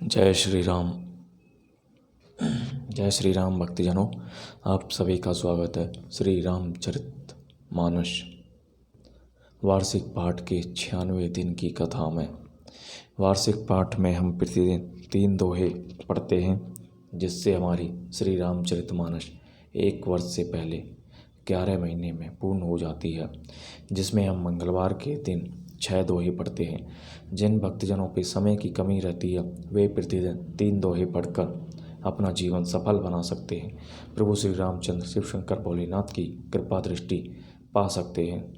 जय श्री राम। जय श्री राम भक्तजनों, आप सभी का स्वागत है श्री रामचरित मानस वार्षिक पाठ के 96 दिन की कथा में। वार्षिक पाठ में हम प्रतिदिन 3 दोहे पढ़ते हैं, जिससे हमारी श्री रामचरित मानस 1 वर्ष से पहले 11 महीने में पूर्ण हो जाती है, जिसमें हम मंगलवार के दिन 6 दोहे पढ़ते हैं। जिन भक्तजनों पे समय की कमी रहती है, वे प्रतिदिन 3 दोहे पढ़कर अपना जीवन सफल बना सकते हैं। प्रभु श्री रामचंद्र शिव शंकर भोलेनाथ की कृपा दृष्टि पा सकते हैं।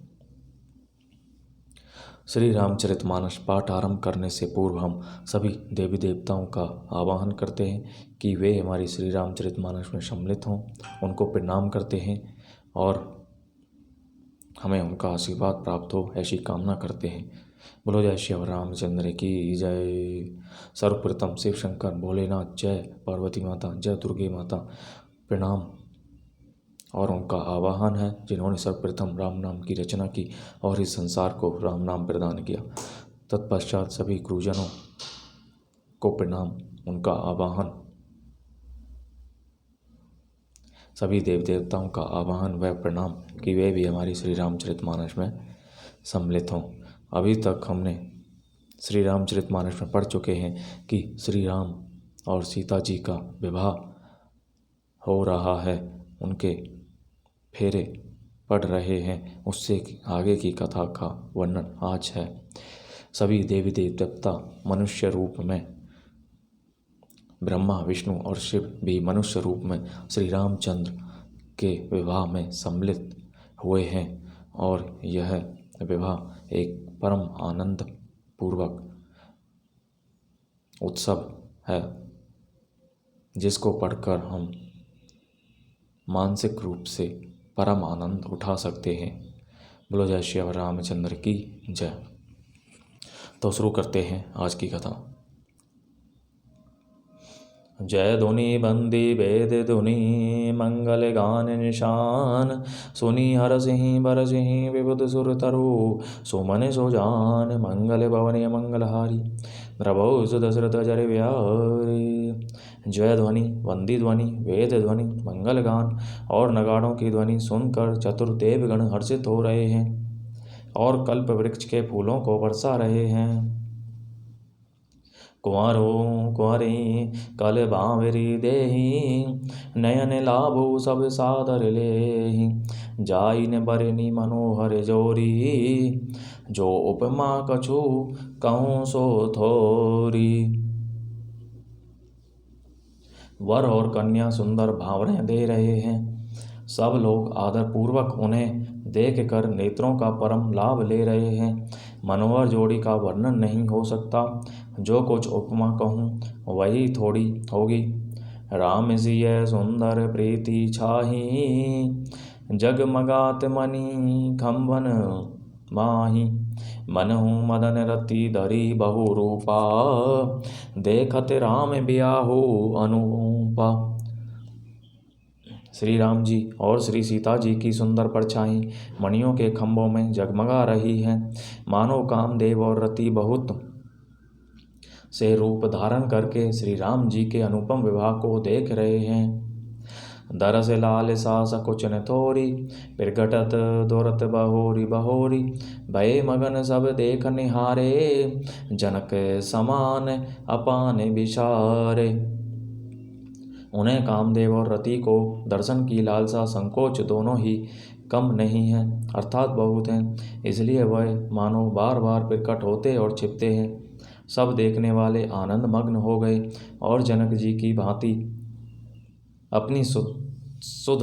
श्री रामचरितमानस पाठ आरंभ करने से पूर्व हम सभी देवी देवताओं का आवाहन करते हैं कि वे हमारी श्री रामचरितमानस में सम्मिलित हों, उनको प्रणाम करते हैं और हमें उनका आशीर्वाद प्राप्त हो, ऐसी कामना करते हैं। बोलो जय श्री रामचंद्र की जय। सर्वप्रथम शिव शंकर भोलेनाथ, जय पार्वती माता, जय दुर्गे माता प्रणाम और उनका आवाहन है, जिन्होंने सर्वप्रथम राम नाम की रचना की और इस संसार को राम नाम प्रदान किया। तत्पश्चात सभी गुरुजनों को प्रणाम, उनका आवाहन, सभी देव देवताओं का आवाहन व प्रणाम कि वे भी हमारी श्री रामचरितमानस में सम्मिलित हों। अभी तक हमने श्री रामचरितमानस में पढ़ चुके हैं कि श्री राम और सीता जी का विवाह हो रहा है, उनके फेरे पड़ रहे हैं। उससे आगे की कथा का वर्णन आज है। सभी देवी देवता मनुष्य रूप में, ब्रह्मा विष्णु और शिव भी मनुष्य रूप में श्री रामचंद्र के विवाह में सम्मिलित हुए हैं और यह विवाह एक परम आनंद पूर्वक उत्सव है, जिसको पढ़कर हम मानसिक रूप से परम आनंद उठा सकते हैं। बोलो जय श्री रामचंद्र की जय। तो शुरू करते हैं आज की कथा। जय धुनि बंदी वेद धुनि मंगल गान निशान, सुनी हर सिंह बर सिंह विबुध सुर तरु, सुमन सुजान मंगल भवन मंगलहारी, द्रवौ सुदशरथ जर बिहारी। जय ध्वनि, वंदी ध्वनि, वेद ध्वनि, मंगल गान और नगाड़ों की ध्वनि सुनकर चतुर्देवगण हर्षित हो रहे हैं और कल्प वृक्ष के फूलों को बरसा रहे हैं। कुंवरों कुंवरी कल बावरी देहि, नयन लाभो सब सादर लेहि, जाइन बरनी मनोहर जोरी, जो उपमा कछु कहूँ सो थोरी। वर और कन्या सुंदर भावरें दे रहे हैं। सब लोग आदरपूर्वक उन्हें देख कर नेत्रों का परम लाभ ले रहे हैं। मनोहर जोड़ी का वर्णन नहीं हो सकता, जो कुछ उपमा कहूँ वही थोड़ी होगी। राम सिय सुंदर प्रीति छाही, जगमगात मणि खंभन माही, मनहु मदन रति धरी बहु रूपा, देखत राम बियाहु अनुपा। श्री राम जी और श्री सीता जी की सुंदर परछाई मणियों के खंभों में जगमगा रही है, मानो कामदेव और रति बहुत से रूप धारण करके श्री राम जी के अनुपम विवाह को देख रहे हैं। दरस लाल सा सकुच न थोरी, प्रगटत दोरत बहोरी बहोरी, भय मगन सब देख निहारे, जनक समान अपान विचारे। उन्हें कामदेव और रति को दर्शन की लालसा संकोच दोनों ही कम नहीं है, अर्थात बहुत हैं, इसलिए वह मानो बार बार प्रकट होते और छिपते हैं। सब देखने वाले आनंद मग्न हो गए और जनक जी की भांति अपनी सुध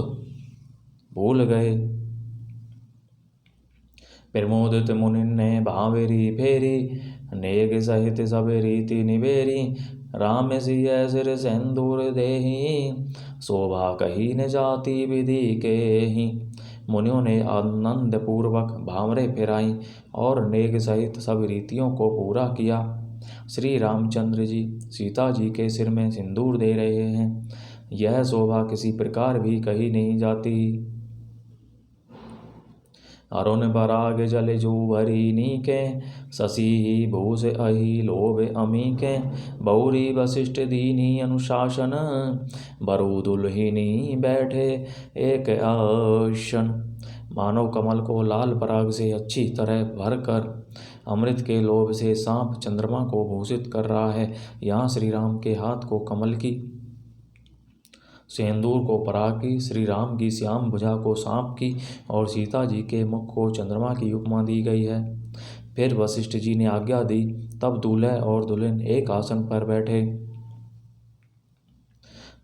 भूल गए। प्रमोदित मुनि ने भावेरी फेरी, नेग सहित सब रीति निबेरी, राम सिय सिर सिंदूर देहि, शोभा कही न जाती विधि के ही। मुनियों ने आनंद पूर्वक भावरें फेराई और नेग सहित सब रीतियों को पूरा किया। श्री रामचंद्र जी सीता जी के सिर में सिंदूर दे रहे हैं। यह शोभा किसी प्रकार भी कही नहीं जाती। अरुण पराग जल जो भरी नीके, शशि भूष अहि लोभ अमीके, बौरी वशिष्ठ दीनी अनुशासन, बरु दुल्हिनी बैठे एक आसन। मानव कमल को लाल पराग से अच्छी तरह भरकर अमृत के लोभ से सांप चंद्रमा को भूषित कर रहा है। यहाँ श्री राम के हाथ को कमल की, सेंदूर को पराग की, श्री राम की श्याम भुजा को सांप की और सीता जी के मुख को चंद्रमा की उपमा दी गई है। फिर वशिष्ठ जी ने आज्ञा दी, तब दूल्हे और दुल्हन एक आसन पर बैठे।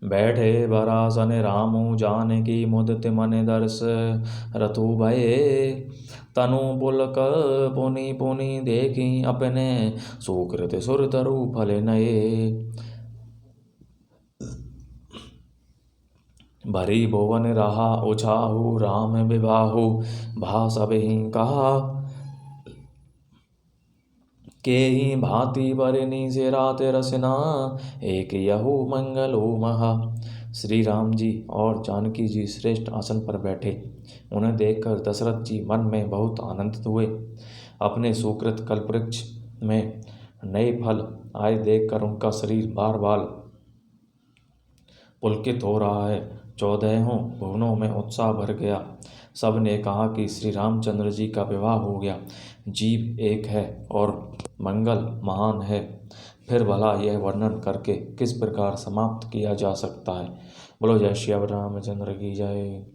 बैठे बरासन रामु जानकी मुदित मन दर्श रतु भये, तनु पुलक पुनि पुनि देखी अपने, सुकृत सुर तरु फल नये। भरी भुवन रहा उछाहु राम विवाहु, भा सब ही कहा के ही भांति बरनी से रात रसना, एक यहु मंगलो महा। श्री राम जी और जानकी जी श्रेष्ठ आसन पर बैठे। उन्हें देखकर दशरथ जी मन में बहुत आनंदित हुए। अपने सुकृत कल्पवृक्ष में नए फल आए देखकर उनका शरीर बार बार पुलकित हो रहा है। 14 भुवनों में उत्साह भर गया। सब ने कहा कि श्री रामचंद्र जी का विवाह हो गया। जीव एक है और मंगल महान है। फिर भला यह वर्णन करके किस प्रकार समाप्त किया जा सकता है। बोलो जय श्री रामचंद्र की जय।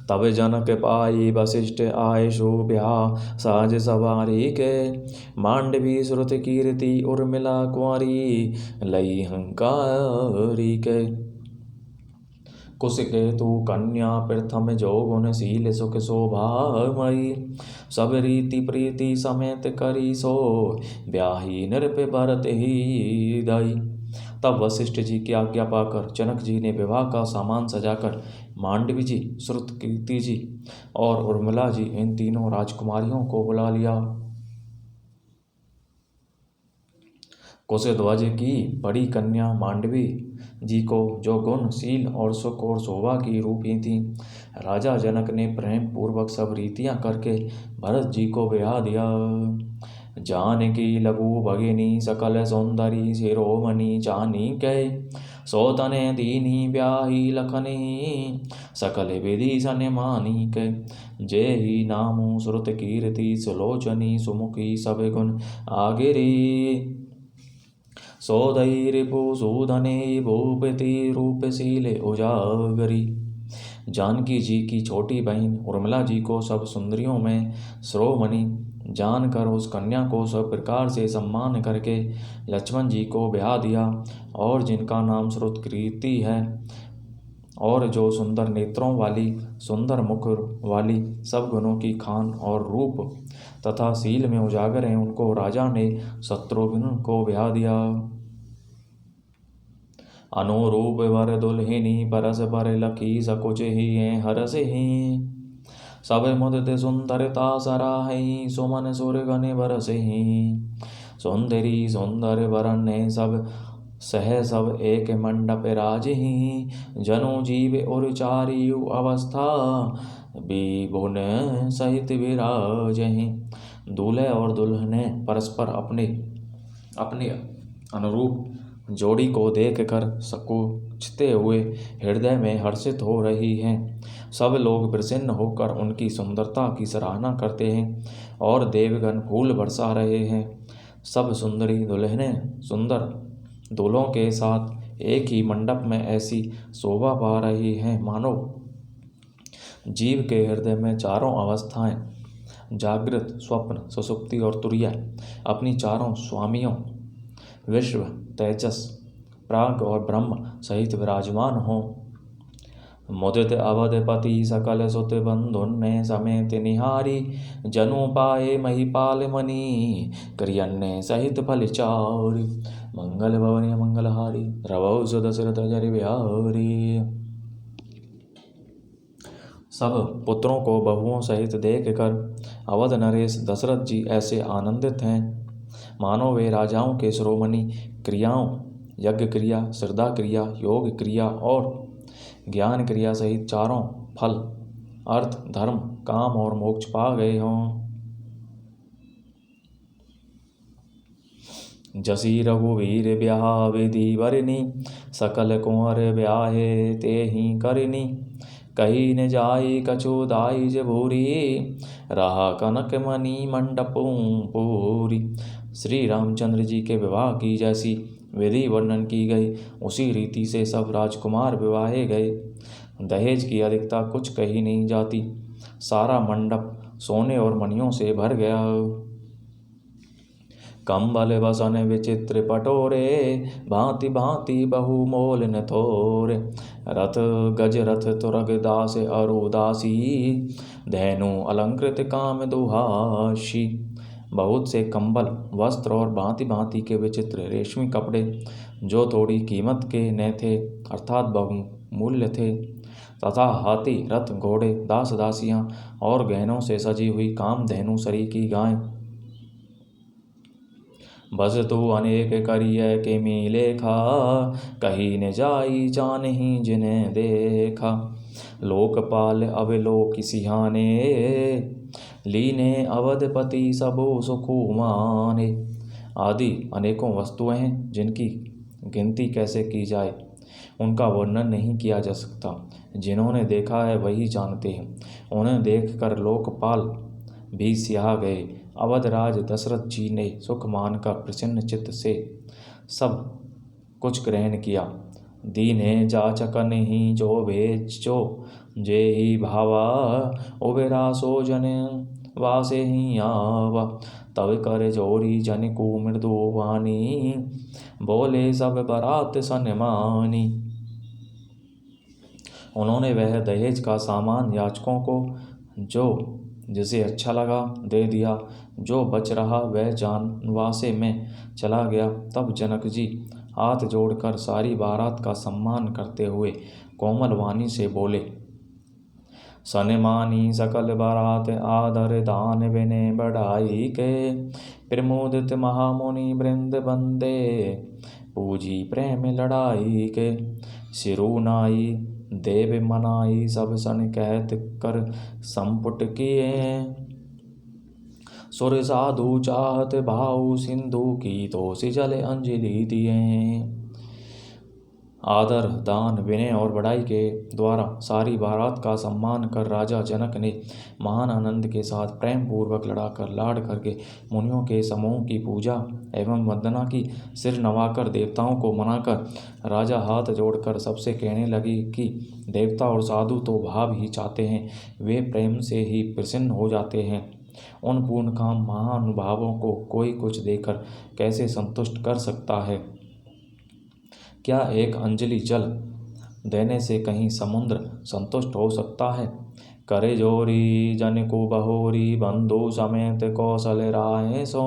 तब जनक पाई वशिष्ठ आए शोभ्या, साज सवारी के मांडवी श्रुत कीर्ति उर्मिला कुंवारी, लई हंकारी के। कुशकेतु कन्या प्रथम जोगुनशील सुख शोभामयी, सब रीति प्रीति समेत करी सो, ब्याही नृप भरत ही दाई। तब वशिष्ठ जी की आज्ञा पाकर जनक जी ने विवाह का सामान सजाकर मांडवी जी, श्रुतकीर्ति जी और उर्मिला जी इन तीनों राजकुमारियों को बुला लिया। कुशध्वज की बड़ी कन्या मांडवी जी को जो गुण, शील और सुख और शोभा की रूपी थी, राजा जनक ने प्रेम पूर्वक सब रीतियां करके भरत जी को ब्याह दिया। जानकी लघु भगिनी सकल सौंदरी शिरोमणि जानी कै, सौतने दीनी ब्याही लखनी, सकल विधि सन मानी कै। जे ही नामु श्रुत कीर्ति सुलोचनी, सुमुखी सब गुण आगिरी, सौदई रिपु सूदने भूपति रूपशील उजागरी। जानकी जी की छोटी बहन उर्मिला जी को सब सुंदरियों में शिरोमणि जानकर उस कन्या को सब प्रकार से सम्मान करके लक्ष्मण जी को ब्याह दिया। और जिनका नाम श्रुतकीर्ति है और जो सुंदर नेत्रों वाली, सुंदर मुख वाली, सब गुणों की खान और रूप तथा शील में उजागर हैं, उनको राजा ने शत्रुघ्न को ब्याह दिया। अनुरूप वर दुल्हिनी परस पर लखी, सकुच ही हरस ही, सब मुदित सुंदरता सराही, सुमन सुरगन बरस ही। सुंदरी सुंदर वरन सब सह सब एक मंडप राजही, जनु जीव और चारियु अवस्था, विभुन सहित विराजही। दूल्हे और दुल्हने परस्पर अपने अपने अनुरूप जोड़ी को देखकर सकुचते हुए हृदय में हर्षित हो रही हैं। सब लोग प्रसन्न होकर उनकी सुंदरता की सराहना करते हैं और देवगण फूल बरसा रहे हैं। सब सुंदरी दुल्हनें सुंदर दूल्हों के साथ एक ही मंडप में ऐसी शोभा पा रही हैं मानो जीव के हृदय में चारों अवस्थाएं, जागृत, स्वप्न, सुषुप्ति और तुरीय, अपनी चारों स्वामियों विश्व, तेजस, प्राग और ब्रह्म सहित विराजमान हो। मुदित अवधपति सकल सुत बंधुन्ने समेत निहारी, जनु पाए महिपाल मणि, करियन्ने सहित फलचारी। मंगल भवनी मंगलहारी, रवौ सुदशरथ जरि बिहारी। सब पुत्रों को बहुओं सहित देख कर अवध नरेश दशरथ जी ऐसे आनंदित हैं मानो वे राजाओं के शिरोमणि क्रियाओं यज्ञ क्रिया, श्रद्धा क्रिया, योग क्रिया और ज्ञान क्रिया सहित चारों फल अर्थ, धर्म, काम और मोक्ष पा गए हों। जसी रघुवीर ब्याह विधि वरनी, सकल कुंवर ब्याहे ते ही करनी। कही न जाई कछु दाइज भूरी, रहा कनक मणि मंडपों पूरी। श्री रामचंद्र जी के विवाह की जैसी विधि वर्णन की गई, उसी रीति से सब राजकुमार विवाहे गए। दहेज की अधिकता कुछ कही नहीं जाती। सारा मंडप सोने और मणियों से भर गया। कंबल बसन विचित्र पटोरे, भांति भांति बहुमोल न थोरे। रथ गज रथ तुरग दास अरुदासी, धैनु अलंकृत काम दुहाशी। बहुत से कंबल, वस्त्र और भांति भांति के विचित्र रेशमी कपड़े जो थोड़ी कीमत के न थे अर्थात बहुमूल्य थे, तथा हाथी, रथ, घोड़े, दास दासियां और गहनों से सजी हुई कामधेनु सरी की गाय। बस तू अनेक करिय के मी लेखा, कहीं न जाई जानहि जिन्हें देखा। लोकपाल अवलोक सिहाने, लीने अवधपति सबो सुखु माने। आदि अनेकों वस्तुएं हैं जिनकी गिनती कैसे की जाए, उनका वर्णन नहीं किया जा सकता। जिन्होंने देखा है वही जानते हैं। उन्हें देखकर लोकपाल भी सिहा गए। अवधराज दशरथ जी ने सुख मानकर प्रसन्न चित्त से सब कुछ ग्रहण किया। दीने जाचकन ही जो भेजो, जे ही भावा उबेरा सो जन वासे ही आवा। तब कर जोरी जन को मृदु वाणी, बोले सब बरात सन्मानी। उन्होंने वह दहेज का सामान याचकों को जो जिसे अच्छा लगा दे दिया। जो बच रहा वह जानवासे में चला गया। तब जनक जी हाथ जोड़कर सारी बारात का सम्मान करते हुए कोमल वाणी से बोले, सन्मानी सकल बारात आदर दान विनय बढ़ाई के। प्रमोदित महामुनि वृंद बंदे, पूजी प्रेम लड़ाई के। सिरुनाई देव मनाई सब सन कहत कर संपुट किए। सुर साधु चाहत भाऊ सिंधु की, तो सिजल अंजलि दिए। आदर, दान, विनय और बढ़ाई के द्वारा सारी बारात का सम्मान कर राजा जनक ने महान आनंद के साथ प्रेम पूर्वक लड़ाकर लाड करके मुनियों के समूह की पूजा एवं वंदना की। सिर नवाकर देवताओं को मनाकर राजा हाथ जोड़कर सबसे कहने लगी कि देवता और साधु तो भाव ही चाहते हैं, वे प्रेम से ही प्रसन्न हो जाते हैं। उन पूर्ण काम महानुभावों को कोई कुछ देकर कैसे संतुष्ट कर सकता है? क्या एक अंजलि जल देने से कहीं समुद्र संतुष्ट हो सकता है? करे जोरी जन को बहोरी, बंधु समेत कौशल राय सो।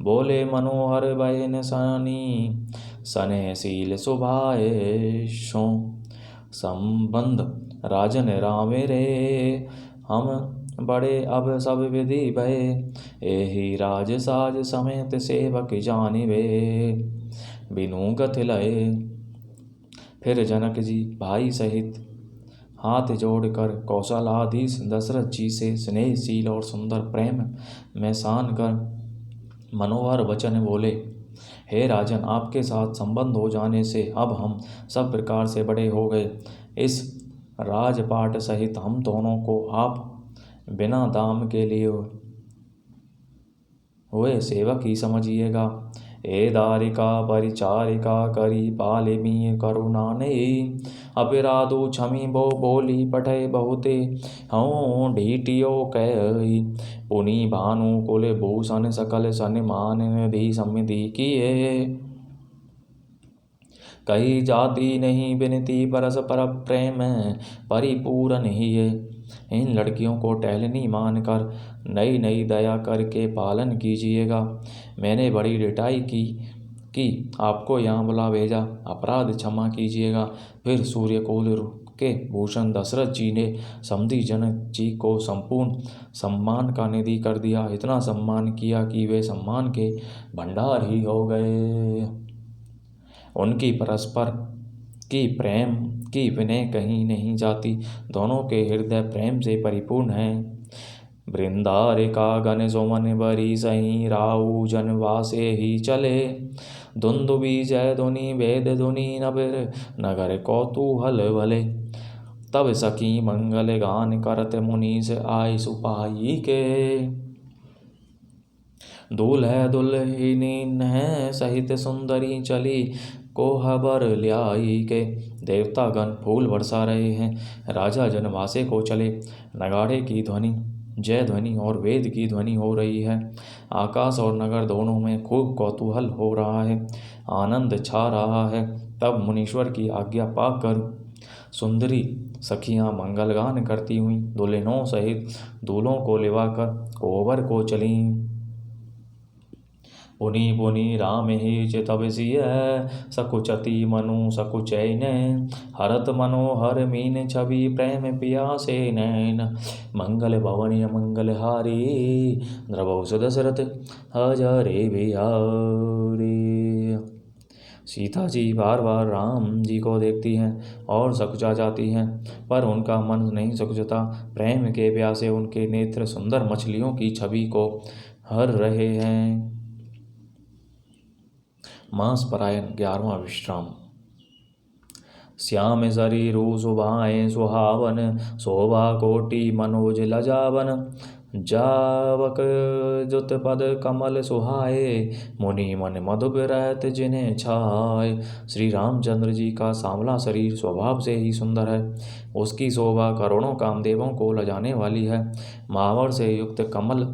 बोले मनोहर बहन सनी, स्नेहशील सुभाए सो। संबंध राजन राम रे, हम बड़े अब सब विधि भय। एहि राज साज समेत सेवक जानिबे, बिनु गति लय। फिर जनक जी भाई सहित हाथ जोड़कर कौशलाधीश दशरथ जी से स्नेहशील और सुंदर प्रेम में सान कर मनोहर वचन बोले, हे राजन, आपके साथ संबंध हो जाने से अब हम सब प्रकार से बड़े हो गए। इस राजपाट सहित हम दोनों को आप बिना दाम के लिए हुए सेवक ही समझिएगा। ए दारिका परिचारिका करी पालिमी करुणा नहीं। अपराधो क्षमी बो बोली पठे बहुते, हूँ ढीटियो कही। पुनि भानु कुल भूषण सकल सन्मान निधि समिधि किए। कही जाती नहीं बिनती परस्पर प्रेम, परिपूर्ण ही है। इन लड़कियों को टहलनी मानकर नई नई दया करके पालन कीजिएगा। मैंने बड़ी रिटाई की कि आपको यहाँ बुला भेजा, अपराध क्षमा कीजिएगा। फिर सूर्यकुल के भूषण दशरथ जी ने समधी जनक जी को संपूर्ण सम्मान का निधि कर दिया। इतना सम्मान किया कि वे सम्मान के भंडार ही हो गए। उनकी परस्पर की प्रेम की विनय कहीं नहीं जाती। दोनों के हृदय प्रेम से परिपूर्ण हैं। वृंदारिका गण सुमन बरी सही, राऊ जन वासे ही चले। धुंदुबी जय धुनि वेद धुनि नगर, नगर कौतूहल भले। तब सखी मंगल गान करत, मुनीस आय सुपाई के। दूल्हे दुल्हनिन है सहित सुंदरी चली, को खबर ल्याई के। देवतागण फूल बरसा रहे हैं। राजा जनवासे को चले। नगाड़े की ध्वनि, जय ध्वनि और वेद की ध्वनि हो रही है। आकाश और नगर दोनों में खूब कौतूहल हो रहा है, आनंद छा रहा है। तब मुनीश्वर की आज्ञा पाकर सुंदरी सखियां मंगलगान करती हुई दुल्हनों सहित दूल्हों को लिवाकर कोहबर को चलीं। पुनि पुनि राम ही चितव सिय, सकुचति मनु सकुचैन। हरत मनोहर मीन छवि, प्रेम पियासे नैन। मंगल भवन मंगल हारी, द्रवौ दशरथ हजारे बिहारी। सीता जी बार बार राम जी को देखती हैं और सकुचा जाती हैं, पर उनका मन नहीं सकुचता। प्रेम के प्यासे उनके नेत्र सुंदर मछलियों की छवि को हर रहे हैं। मास परायण 11वां विश्राम। श्याम शरीरु सुभाएं सुहावन, शोभा कोटि मनोज लजावन। जावक जुत पद कमल सुहाए, मुनि मन मधुप रहत जिन्हें छाए। श्री रामचंद्र जी का सांवला शरीर स्वभाव से ही सुंदर है। उसकी शोभा करोड़ों कामदेवों को लजाने वाली है। महावर से युक्त कमल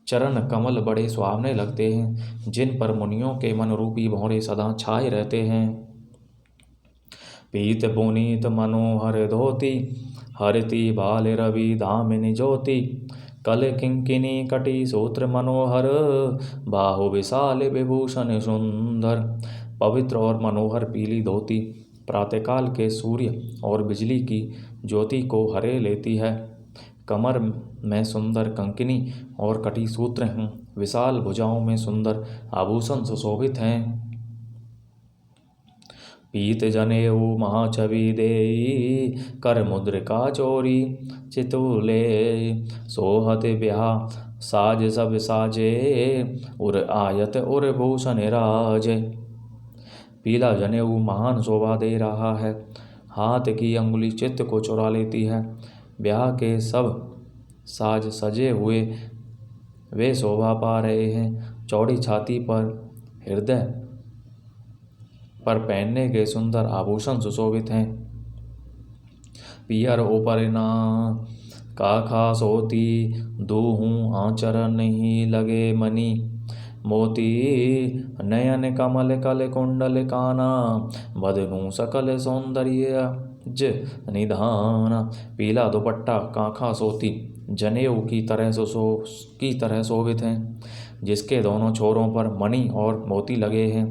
चरण कमल बड़े सुहावने लगते हैं, जिन पर मुनियों के मन रूपी भौरे सदा छाए रहते हैं। पीत पुनीत मनोहर धोती, हरति बाल रवि दामिनी ज्योति। कल किंकिनी कटी सूत्र मनोहर, बाहु विशाल विभूषण सुंदर। पवित्र और मनोहर पीली धोती प्रातःकाल के सूर्य और बिजली की ज्योति को हरे लेती है। कमर में सुंदर कंकिनी और कटी सूत्र हैं। विशाल भुजाओं में सुंदर आभूषण सुशोभित हैं। पीत जनेऊ महाछवि देई, कर मुद्रिका चोरी चितुले। सोहत ब्याह साज सब साजे, उर आयत उर भूषण राजे। पीला जनेऊ महान शोभा दे रहा है। हाथ की अंगुली चित्त को चुरा लेती है। ब्याह के सब साज सजे हुए वे शोभा पा रहे हैं। चौड़ी छाती पर हृदय पर पहनने के सुंदर आभूषण सुशोभित हैं। पियर उपरना काखा सोती, दूहूं आचरण ही लगे मनी। मोती नयन कमल कल कुंडल काना, बदनू सकल सौंदर्य ज निधाना। पीला दुपट्टा कांखा सोती जनेऊ की तरह शोभित हैं, जिसके दोनों छोरों पर मणि और मोती लगे हैं।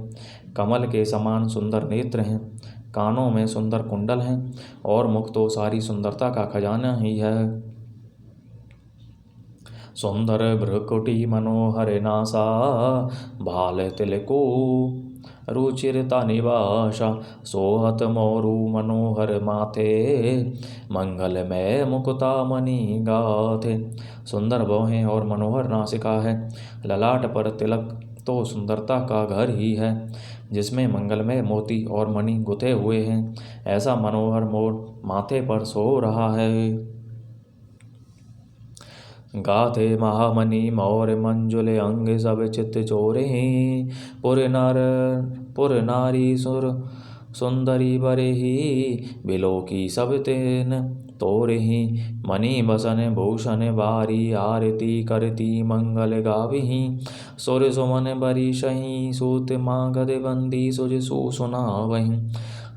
कमल के समान सुंदर नेत्र हैं। कानों में सुंदर कुंडल हैं और मुख तो सारी सुंदरता का खजाना ही है। सुंदर भ्रुकुटी मनोहर नासा, भाल तिलको रुचिरता निवासा। सोहत मोरु मनोहर माथे, मंगलमय मुकुता मणि गाथे। सुंदर भौहें और मनोहर नासिका है। ललाट पर तिलक तो सुंदरता का घर ही है, जिसमें मंगलमय मोती और मणि गुथे हुए हैं। ऐसा मनोहर मोर माथे पर सो रहा है। गाथे महामणि मौर मंजुले अंग, सब चित चोरे। पुर नारी सुर सुंदरी बरे ही, बिलो की सब तेन तोरे ही। मणि बसन भूषण बारी, आरती करती मंगल गावही। सुर सुमन बरी सही, सूत मागध बंदी सुज सुनावही।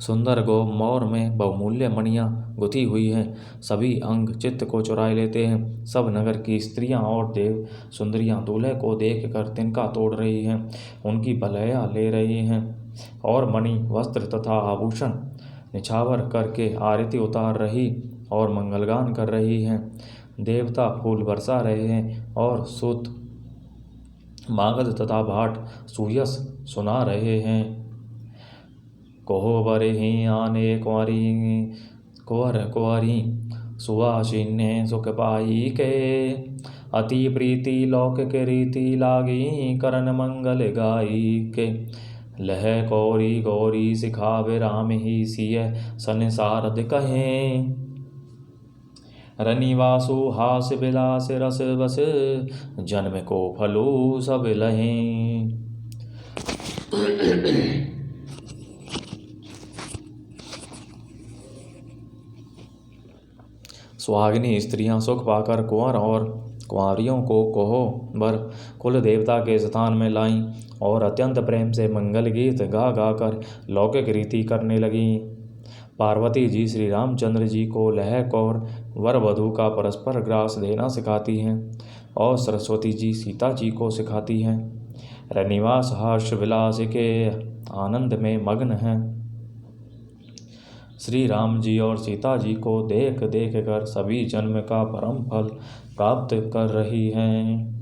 सुंदर गौमौर में बहुमूल्य मणियाँ गुथी हुई हैं। सभी अंग चित्त को चुराए लेते हैं। सब नगर की स्त्रियां और देव सुंदरियां दूल्हे को देख कर तिनका तोड़ रही हैं, उनकी बलैया ले रही हैं और मणि वस्त्र तथा आभूषण निछावर करके आरती उतार रही और मंगलगान कर रही हैं। देवता फूल बरसा रहे हैं और सूत मागध तथा भाट सुयस सुना रहे हैं। कोहबर ही आने कुंवरी सुहासिन्य सुख पाई के, अति प्रीति लौकिक रीति लागी करन मंगल गाई के। लह कौरी गौरी सिखावे राम ही सिय संसारद कहें, रनिवासु हास विलास रस बस जन्म को फलो सब लहें। सुहागिनी स्त्रियां सुख पाकर कुंवर और कुंवारियों को कोहबर कुल देवता के स्थान में लाईं और अत्यंत प्रेम से मंगल गीत गा गाकर लौकिक रीति करने लगीं। पार्वती जी श्री रामचंद्र जी को लह कौर वर वधू का परस्पर ग्रास देना सिखाती हैं और सरस्वती जी सीता जी को सिखाती हैं। रनिवास हर्ष विलास के आनंद में मग्न हैं। श्री राम जी और सीता जी को देख देख कर सभी जन्म का परम फल प्राप्त कर रही हैं।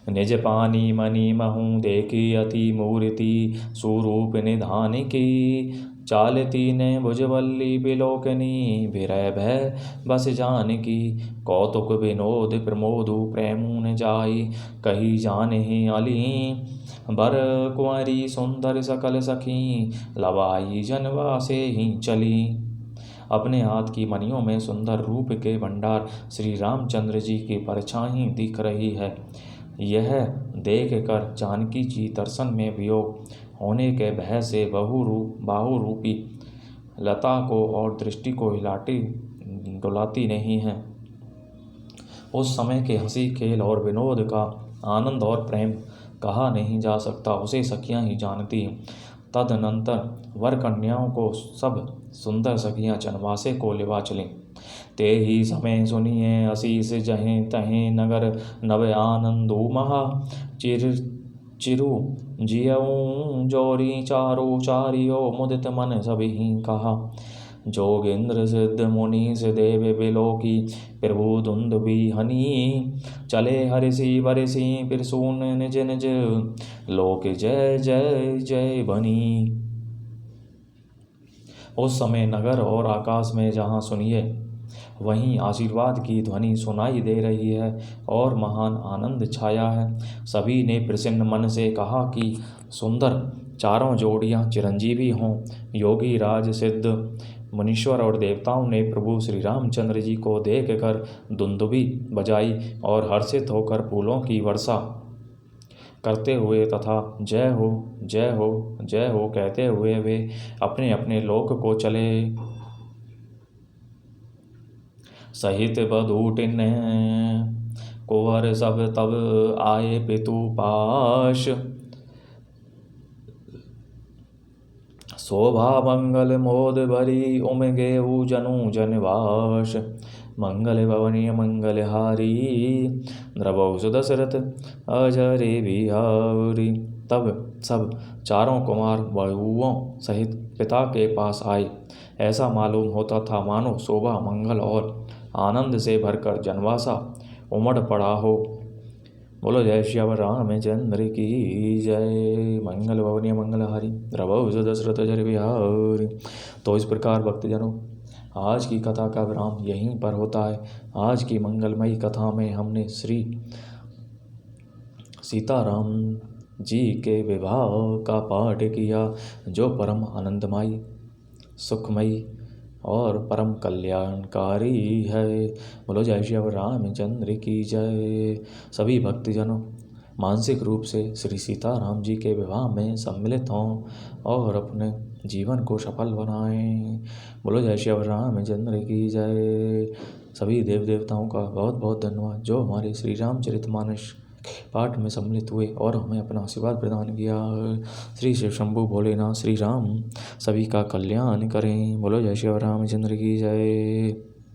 निज पानी मनी महू देखी अति मूर्ति स्वरूप निधान की, चालती ने भुजवल्ली बिलोकनी विरय भय बस जान की। कौतुक विनोद प्रमोदु प्रेमुन जाई कही जान ही अली, बर कुंवरी सुंदर सकल सखी लवाई जनवासे ही चली। अपने हाथ की मणियों में सुंदर रूप के भंडार श्री रामचंद्र जी की परछाई दिख रही है। यह देख कर जानकी जी दर्शन में वियोग होने के भय से बाहुरूपी लता को और दृष्टि को डुलाती नहीं है। उस समय के हंसी खेल और विनोद का आनंद और प्रेम कहा नहीं जा सकता, उसे सखियां ही जानती हैं। तदनंतर वर कन्याओं को सब सुंदर सखियां चनवासे को लिवा चलीं। ते ही समय सुनिए आशीष जहें तहें नगर नव आनंदो महा, चिरु जियऊ जोरी चारो चारियो मुदित मन सभी कहा। जोगेंद्र सिद्ध मुनीष देव बिलोकी प्रभु दुंदुभि हनी, चले हरिषि बरिषि पिरसून निज निज लोक जय जय जय बनी। उस समय नगर और आकाश में जहाँ सुनिए वहीं आशीर्वाद की ध्वनि सुनाई दे रही है और महान आनंद छाया है। सभी ने प्रसन्न मन से कहा कि सुंदर चारों जोड़ियां चिरंजीवी हों। योगी राज सिद्ध मुनीश्वर और देवताओं ने प्रभु श्री रामचंद्र जी को देख कर दुंदुभी बजाई और हर्षित होकर फूलों की वर्षा करते हुए तथा जय हो जय हो जय हो कहते हुए वे अपने अपने लोक को चले। सहित बधूटिन कुंवर सब तब आए पितु पाश, शोभा मंगल मोद भरी उमगेऊ जनु जनवास। मंगल भवनीय मंगल हारी द्रवौ सुदशरथ अजरे बिहारी। तब सब चारों कुमार बहुओं सहित पिता के पास आए। ऐसा मालूम होता था मानो शोभा मंगल और आनंद से भरकर जनवासा उमड़ पड़ा हो। बोलो जय श्याम रामचंद्र की जय। मंगल भवनीय मंगलहारी द्रवौ सुदशरथ अजर बिहारी। तो इस प्रकार भक्तजनों आज की कथा का विराम यहीं पर होता है। आज की मंगलमयी कथा में हमने श्री सीताराम जी के विवाह का पाठ किया, जो परम आनंदमयी सुखमयी और परम कल्याणकारी है। बोलो जय श्री रामचंद्र की जय। सभी भक्तजनों मानसिक रूप से श्री सीताराम जी के विवाह में सम्मिलित हों और अपने जीवन को सफल बनाएं। बोलो जय श्री रामचंद्र की जय। सभी देव देवताओं का बहुत बहुत धन्यवाद जो हमारे श्री रामचरितमानस पाठ में सम्मिलित हुए और हमें अपना आशीर्वाद प्रदान किया। श्री शिव शंभु भोलेनाथ श्री राम सभी का कल्याण करें। बोलो जय श्री रामचंद्र की जय।